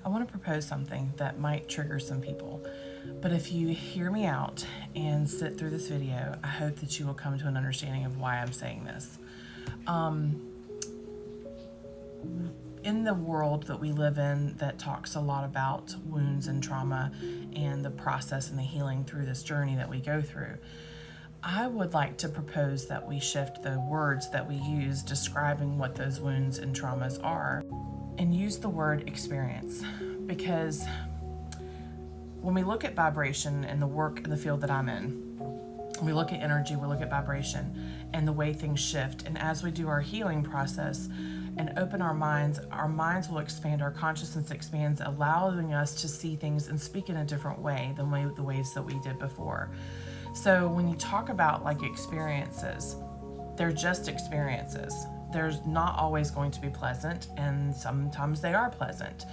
I want to propose something that might trigger some people. But if you hear me out and sit through this video, I hope that you will come to an understanding of why I'm saying this. In the world that we live in that talks a lot about wounds and trauma and the process and the healing through this journey that we go through, I would like to propose that we shift the words that we use describing what those wounds and traumas are and use the word experience. Because when we look at vibration and the work in the field that I'm in, we look at energy, we look at vibration and the way things shift. And as we do our healing process and open our minds will expand, our consciousness expands, allowing us to see things and speak in a different way than the ways that we did before. So when you talk about like experiences, they're just experiences. There's not always going to be pleasant, and sometimes they are pleasant.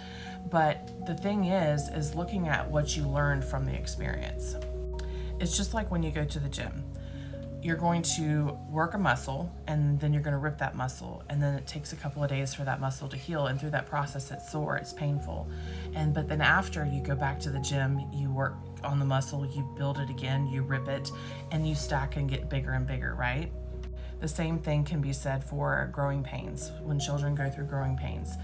But the thing is looking at what you learned from the experience. It's just like when you go to the gym. You're going to work a muscle and then you're going to rip that muscle, and then it takes a couple of days for that muscle to heal, and through that process it's sore, it's painful. But then after you go back to the gym, you work on the muscle, you build it again, you rip it, and you stack and get bigger and bigger, right? The same thing can be said for growing pains. When children go through growing pains,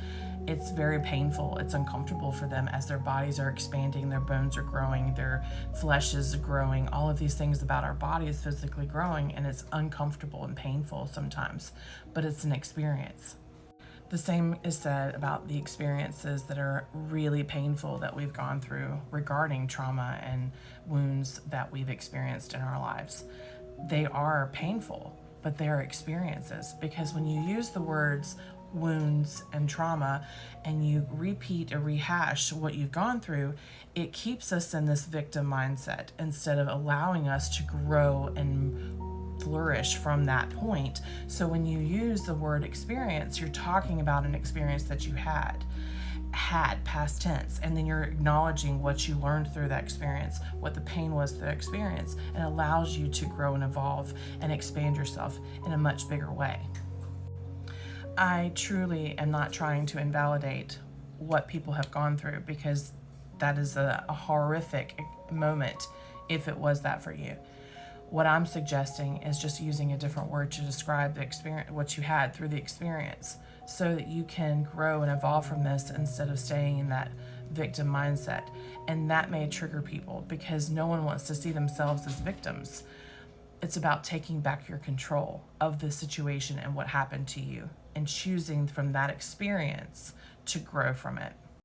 it's very painful. It's uncomfortable for them as their bodies are expanding, their bones are growing, their flesh is growing. All of these things about our body is physically growing, and it's uncomfortable and painful sometimes, but it's an experience. The same is said about the experiences that are really painful that we've gone through regarding trauma and wounds that we've experienced in our lives. They are painful, but they are experiences, because when you use the words wounds and trauma and you repeat or rehash what you've gone through, it keeps us in this victim mindset instead of allowing us to grow and flourish from that point. So when you use the word experience, you're talking about an experience that you had past tense, and then you're acknowledging what you learned through that experience, what the pain was through that experience, and allows you to grow and evolve and expand yourself in a much bigger way. I truly am not trying to invalidate what people have gone through, because that is a horrific moment if it was that for you. What I'm suggesting is just using a different word to describe the experience, what you had through the experience, so that you can grow and evolve from this instead of staying in that victim mindset. And that may trigger people because no one wants to see themselves as victims. It's about taking back your control of the situation and what happened to you, and choosing from that experience to grow from it.